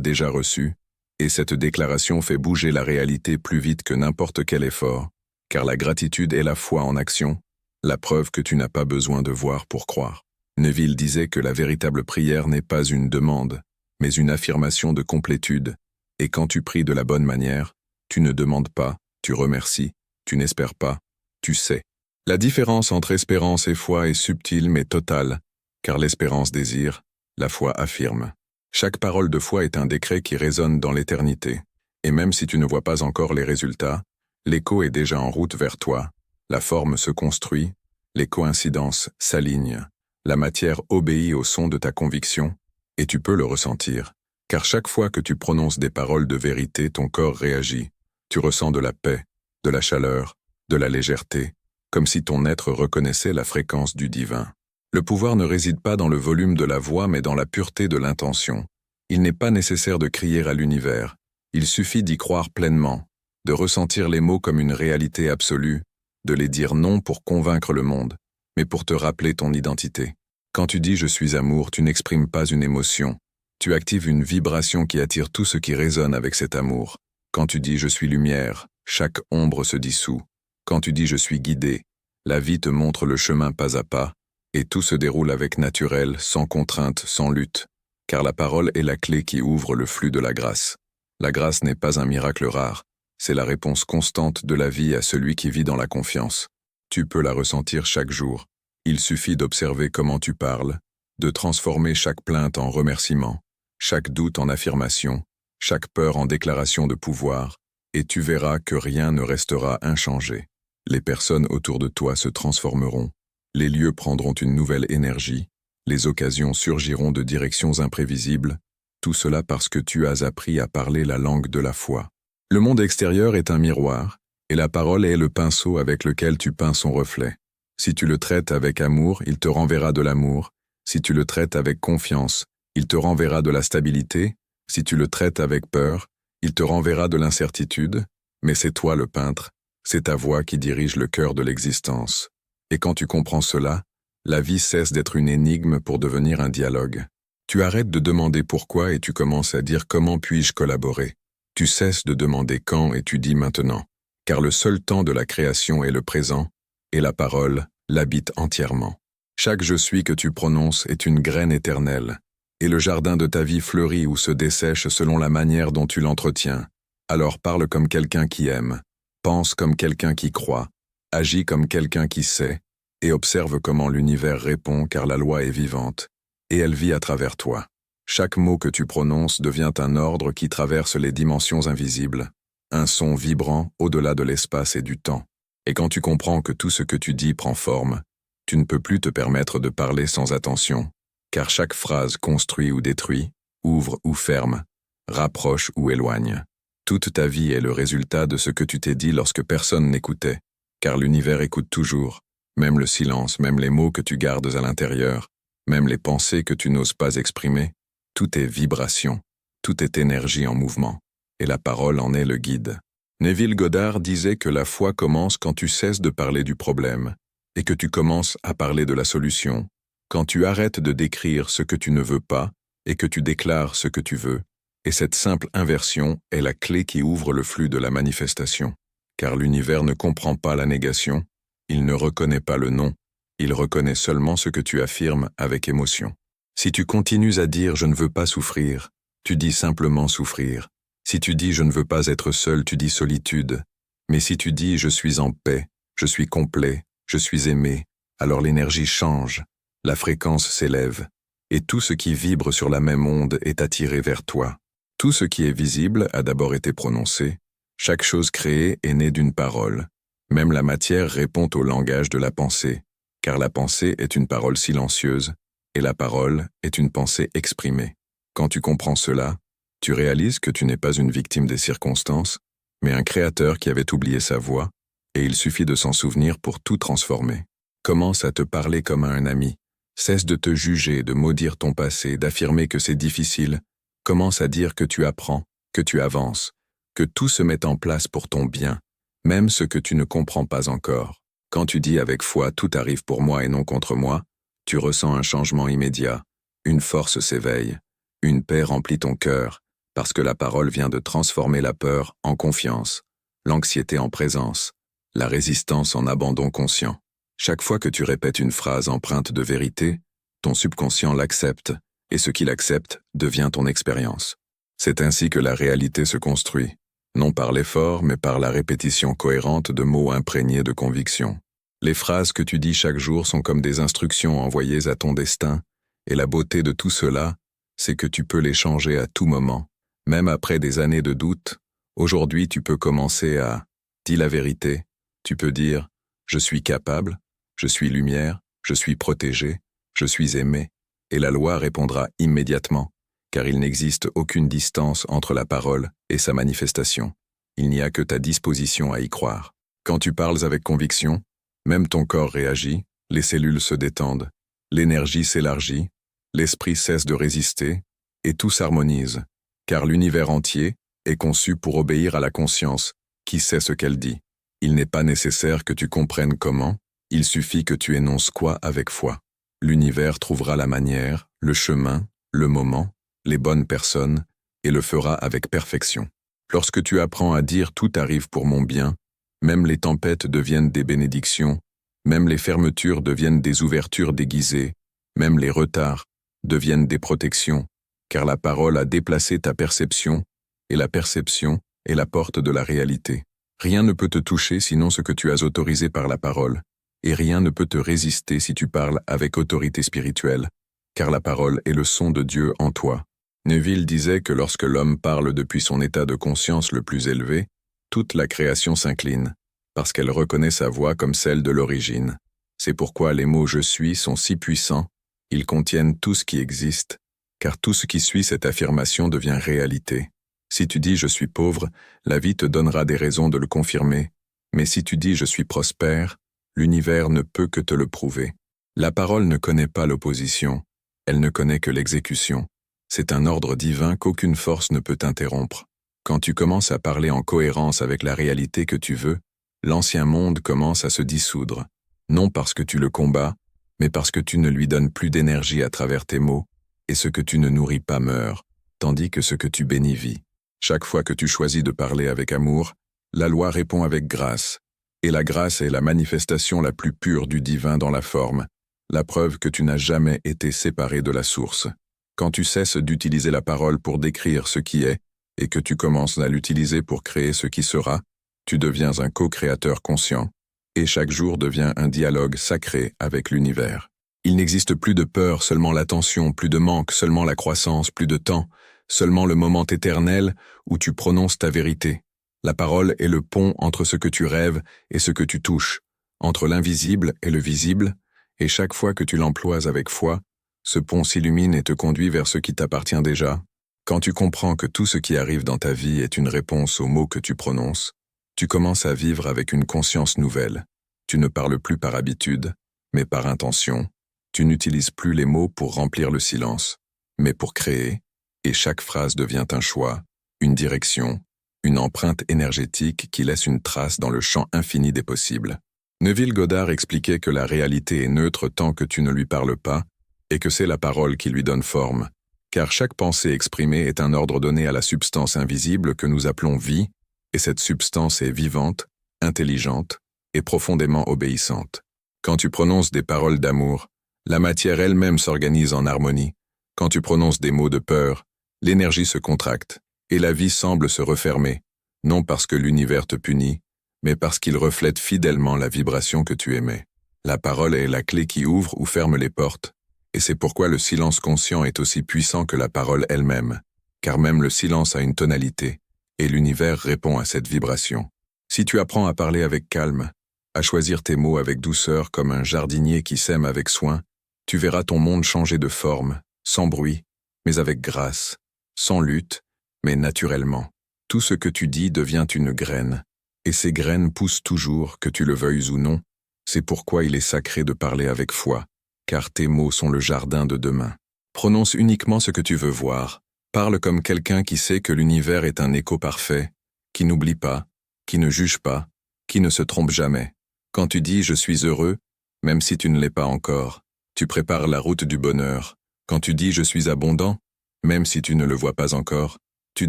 déjà reçu, et cette déclaration fait bouger la réalité plus vite que n'importe quel effort, car la gratitude est la foi en action, la preuve que tu n'as pas besoin de voir pour croire. Neville disait que la véritable prière n'est pas une demande, mais une affirmation de complétude, et quand tu pries de la bonne manière, tu ne demandes pas, tu remercies, tu n'espères pas, tu sais. La différence entre espérance et foi est subtile mais totale, car l'espérance désire, la foi affirme. Chaque parole de foi est un décret qui résonne dans l'éternité, et même si tu ne vois pas encore les résultats, l'écho est déjà en route vers toi, la forme se construit, les coïncidences s'alignent, la matière obéit au son de ta conviction, et tu peux le ressentir, car chaque fois que tu prononces des paroles de vérité, ton corps réagit, tu ressens de la paix, de la chaleur, de la légèreté, comme si ton être reconnaissait la fréquence du divin. Le pouvoir ne réside pas dans le volume de la voix mais dans la pureté de l'intention. Il n'est pas nécessaire de crier à l'univers, il suffit d'y croire pleinement, de ressentir les mots comme une réalité absolue, de les dire non pour convaincre le monde, mais pour te rappeler ton identité. Quand tu dis « je suis amour », tu n'exprimes pas une émotion, tu actives une vibration qui attire tout ce qui résonne avec cet amour. Quand tu dis « je suis lumière », chaque ombre se dissout. Quand tu dis « je suis guidé », la vie te montre le chemin pas à pas, et tout se déroule avec naturel, sans contrainte, sans lutte, car la parole est la clé qui ouvre le flux de la grâce. La grâce n'est pas un miracle rare, c'est la réponse constante de la vie à celui qui vit dans la confiance. Tu peux la ressentir chaque jour. Il suffit d'observer comment tu parles, de transformer chaque plainte en remerciement, chaque doute en affirmation, chaque peur en déclaration de pouvoir, et tu verras que rien ne restera inchangé. Les personnes autour de toi se transformeront, les lieux prendront une nouvelle énergie, les occasions surgiront de directions imprévisibles, tout cela parce que tu as appris à parler la langue de la foi. Le monde extérieur est un miroir, et la parole est le pinceau avec lequel tu peins son reflet. Si tu le traites avec amour, il te renverra de l'amour. Si tu le traites avec confiance, il te renverra de la stabilité. Si tu le traites avec peur, il te renverra de l'incertitude. Mais c'est toi le peintre, c'est ta voix qui dirige le cœur de l'existence. Et quand tu comprends cela, la vie cesse d'être une énigme pour devenir un dialogue. Tu arrêtes de demander pourquoi et tu commences à dire comment puis-je collaborer. Tu cesses de demander quand et tu dis maintenant, car le seul temps de la création est le présent, et la parole l'habite entièrement. Chaque « je suis » que tu prononces est une graine éternelle, et le jardin de ta vie fleurit ou se dessèche selon la manière dont tu l'entretiens. Alors parle comme quelqu'un qui aime, pense comme quelqu'un qui croit, agis comme quelqu'un qui sait, et observe comment l'univers répond car la loi est vivante, et elle vit à travers toi. Chaque mot que tu prononces devient un ordre qui traverse les dimensions invisibles, un son vibrant au-delà de l'espace et du temps. Et quand tu comprends que tout ce que tu dis prend forme, tu ne peux plus te permettre de parler sans attention, car chaque phrase construit ou détruit, ouvre ou ferme, rapproche ou éloigne. Toute ta vie est le résultat de ce que tu t'es dit lorsque personne n'écoutait, car l'univers écoute toujours, même le silence, même les mots que tu gardes à l'intérieur, même les pensées que tu n'oses pas exprimer. Tout est vibration, tout est énergie en mouvement, et la parole en est le guide. Neville Goddard disait que la foi commence quand tu cesses de parler du problème, et que tu commences à parler de la solution, quand tu arrêtes de décrire ce que tu ne veux pas, et que tu déclares ce que tu veux. Et cette simple inversion est la clé qui ouvre le flux de la manifestation. Car l'univers ne comprend pas la négation, il ne reconnaît pas le non, il reconnaît seulement ce que tu affirmes avec émotion. Si tu continues à dire « je ne veux pas souffrir », tu dis simplement souffrir. Si tu dis « je ne veux pas être seul », tu dis solitude. Mais si tu dis « je suis en paix, je suis complet, je suis aimé », alors l'énergie change, la fréquence s'élève, et tout ce qui vibre sur la même onde est attiré vers toi. Tout ce qui est visible a d'abord été prononcé, chaque chose créée est née d'une parole. Même la matière répond au langage de la pensée, car la pensée est une parole silencieuse, et la parole est une pensée exprimée. Quand tu comprends cela, tu réalises que tu n'es pas une victime des circonstances, mais un créateur qui avait oublié sa voix, et il suffit de s'en souvenir pour tout transformer. Commence à te parler comme à un ami. Cesse de te juger, de maudire ton passé, d'affirmer que c'est difficile. Commence à dire que tu apprends, que tu avances, que tout se met en place pour ton bien, même ce que tu ne comprends pas encore. Quand tu dis avec foi « tout arrive pour moi et non contre moi », tu ressens un changement immédiat, une force s'éveille, une paix remplit ton cœur, parce que la parole vient de transformer la peur en confiance, l'anxiété en présence, la résistance en abandon conscient. Chaque fois que tu répètes une phrase empreinte de vérité, ton subconscient l'accepte, et ce qu'il accepte devient ton expérience. C'est ainsi que la réalité se construit, non par l'effort, mais par la répétition cohérente de mots imprégnés de conviction. Les phrases que tu dis chaque jour sont comme des instructions envoyées à ton destin, et la beauté de tout cela, c'est que tu peux les changer à tout moment. Même après des années de doute, aujourd'hui tu peux commencer à « dis la vérité », tu peux dire « je suis capable », « je suis lumière », « je suis protégé », « je suis aimé », et la loi répondra immédiatement, car il n'existe aucune distance entre la parole et sa manifestation. Il n'y a que ta disposition à y croire. Quand tu parles avec conviction, même ton corps réagit, les cellules se détendent, l'énergie s'élargit, l'esprit cesse de résister, et tout s'harmonise, car l'univers entier est conçu pour obéir à la conscience, qui sait ce qu'elle dit. Il n'est pas nécessaire que tu comprennes comment, il suffit que tu énonces quoi avec foi. L'univers trouvera la manière, le chemin, le moment, les bonnes personnes, et le fera avec perfection. Lorsque tu apprends à dire « tout arrive pour mon bien », même les tempêtes deviennent des bénédictions, même les fermetures deviennent des ouvertures déguisées, même les retards deviennent des protections, car la parole a déplacé ta perception, et la perception est la porte de la réalité. Rien ne peut te toucher sinon ce que tu as autorisé par la parole, et rien ne peut te résister si tu parles avec autorité spirituelle, car la parole est le son de Dieu en toi. Neville disait que lorsque l'homme parle depuis son état de conscience le plus élevé, toute la création s'incline, parce qu'elle reconnaît sa voix comme celle de l'origine. C'est pourquoi les mots « je suis » sont si puissants, ils contiennent tout ce qui existe, car tout ce qui suit cette affirmation devient réalité. Si tu dis « je suis pauvre », la vie te donnera des raisons de le confirmer, mais si tu dis « je suis prospère », l'univers ne peut que te le prouver. La parole ne connaît pas l'opposition, elle ne connaît que l'exécution. C'est un ordre divin qu'aucune force ne peut interrompre. Quand tu commences à parler en cohérence avec la réalité que tu veux, l'ancien monde commence à se dissoudre, non parce que tu le combats, mais parce que tu ne lui donnes plus d'énergie à travers tes mots, et ce que tu ne nourris pas meurt, tandis que ce que tu bénis vit. Chaque fois que tu choisis de parler avec amour, la loi répond avec grâce, et la grâce est la manifestation la plus pure du divin dans la forme, la preuve que tu n'as jamais été séparé de la source. Quand tu cesses d'utiliser la parole pour décrire ce qui est, et que tu commences à l'utiliser pour créer ce qui sera, tu deviens un co-créateur conscient, et chaque jour devient un dialogue sacré avec l'univers. Il n'existe plus de peur, seulement l'attention, plus de manque, seulement la croissance, plus de temps, seulement le moment éternel où tu prononces ta vérité. La parole est le pont entre ce que tu rêves et ce que tu touches, entre l'invisible et le visible, et chaque fois que tu l'emploies avec foi, ce pont s'illumine et te conduit vers ce qui t'appartient déjà. Quand tu comprends que tout ce qui arrive dans ta vie est une réponse aux mots que tu prononces, tu commences à vivre avec une conscience nouvelle. Tu ne parles plus par habitude, mais par intention. Tu n'utilises plus les mots pour remplir le silence, mais pour créer, et chaque phrase devient un choix, une direction, une empreinte énergétique qui laisse une trace dans le champ infini des possibles. Neville Goddard expliquait que la réalité est neutre tant que tu ne lui parles pas, et que c'est la parole qui lui donne forme, car chaque pensée exprimée est un ordre donné à la substance invisible que nous appelons vie, et cette substance est vivante, intelligente et profondément obéissante. Quand tu prononces des paroles d'amour, la matière elle-même s'organise en harmonie. Quand tu prononces des mots de peur, l'énergie se contracte, et la vie semble se refermer, non parce que l'univers te punit, mais parce qu'il reflète fidèlement la vibration que tu émets. La parole est la clé qui ouvre ou ferme les portes, et c'est pourquoi le silence conscient est aussi puissant que la parole elle-même, car même le silence a une tonalité, et l'univers répond à cette vibration. Si tu apprends à parler avec calme, à choisir tes mots avec douceur comme un jardinier qui sème avec soin, tu verras ton monde changer de forme, sans bruit, mais avec grâce, sans lutte, mais naturellement. Tout ce que tu dis devient une graine, et ces graines poussent toujours, que tu le veuilles ou non. C'est pourquoi il est sacré de parler avec foi, car tes mots sont le jardin de demain. Prononce uniquement ce que tu veux voir. Parle comme quelqu'un qui sait que l'univers est un écho parfait, qui n'oublie pas, qui ne juge pas, qui ne se trompe jamais. Quand tu dis « je suis heureux », même si tu ne l'es pas encore, tu prépares la route du bonheur. Quand tu dis « je suis abondant », même si tu ne le vois pas encore, tu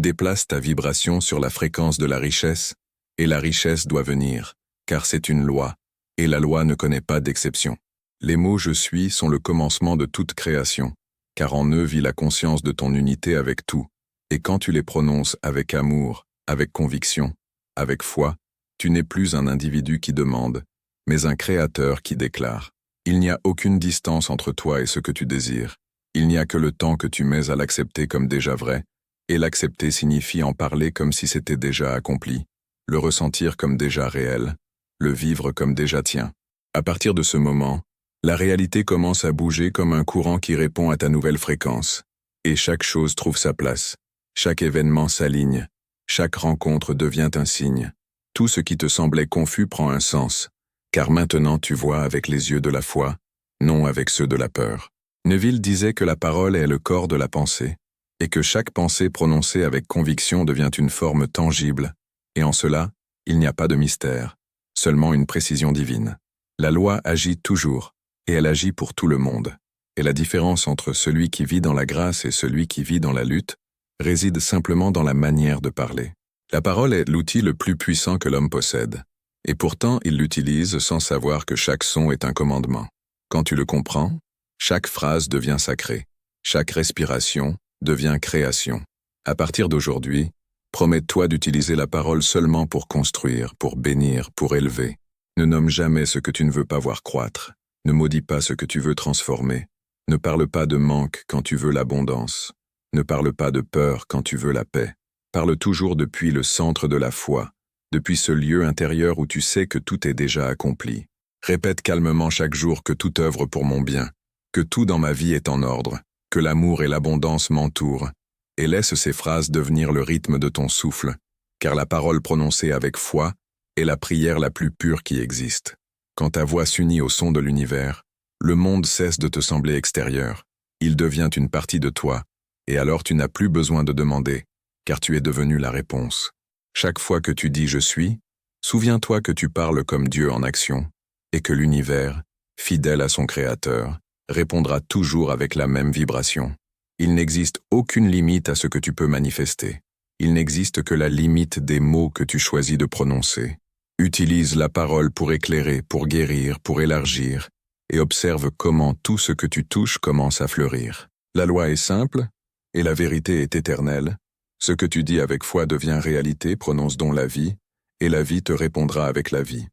déplaces ta vibration sur la fréquence de la richesse, et la richesse doit venir, car c'est une loi, et la loi ne connaît pas d'exception. Les mots « je suis » sont le commencement de toute création, car en eux vit la conscience de ton unité avec tout, et quand tu les prononces avec amour, avec conviction, avec foi, tu n'es plus un individu qui demande, mais un créateur qui déclare. Il n'y a aucune distance entre toi et ce que tu désires. Il n'y a que le temps que tu mets à l'accepter comme déjà vrai, et l'accepter signifie en parler comme si c'était déjà accompli, le ressentir comme déjà réel, le vivre comme déjà tien. À partir de ce moment, la réalité commence à bouger comme un courant qui répond à ta nouvelle fréquence, et chaque chose trouve sa place. Chaque événement s'aligne, chaque rencontre devient un signe. Tout ce qui te semblait confus prend un sens, car maintenant tu vois avec les yeux de la foi, non avec ceux de la peur. Neville disait que la parole est le corps de la pensée, et que chaque pensée prononcée avec conviction devient une forme tangible, et en cela, il n'y a pas de mystère, seulement une précision divine. La loi agit toujours, et elle agit pour tout le monde. Et la différence entre celui qui vit dans la grâce et celui qui vit dans la lutte réside simplement dans la manière de parler. La parole est l'outil le plus puissant que l'homme possède, et pourtant il l'utilise sans savoir que chaque son est un commandement. Quand tu le comprends, chaque phrase devient sacrée, chaque respiration devient création. À partir d'aujourd'hui, promets-toi d'utiliser la parole seulement pour construire, pour bénir, pour élever. Ne nomme jamais ce que tu ne veux pas voir croître. Ne maudis pas ce que tu veux transformer. Ne parle pas de manque quand tu veux l'abondance. Ne parle pas de peur quand tu veux la paix. Parle toujours depuis le centre de la foi, depuis ce lieu intérieur où tu sais que tout est déjà accompli. Répète calmement chaque jour que tout œuvre pour mon bien, que tout dans ma vie est en ordre, que l'amour et l'abondance m'entourent, et laisse ces phrases devenir le rythme de ton souffle, car la parole prononcée avec foi est la prière la plus pure qui existe. Quand ta voix s'unit au son de l'univers, le monde cesse de te sembler extérieur. Il devient une partie de toi, et alors tu n'as plus besoin de demander, car tu es devenu la réponse. Chaque fois que tu dis « je suis », souviens-toi que tu parles comme Dieu en action, et que l'univers, fidèle à son Créateur, répondra toujours avec la même vibration. Il n'existe aucune limite à ce que tu peux manifester. Il n'existe que la limite des mots que tu choisis de prononcer. Utilise la parole pour éclairer, pour guérir, pour élargir, et observe comment tout ce que tu touches commence à fleurir. La loi est simple, et la vérité est éternelle. Ce que tu dis avec foi devient réalité, prononce donc la vie, et la vie te répondra avec la vie.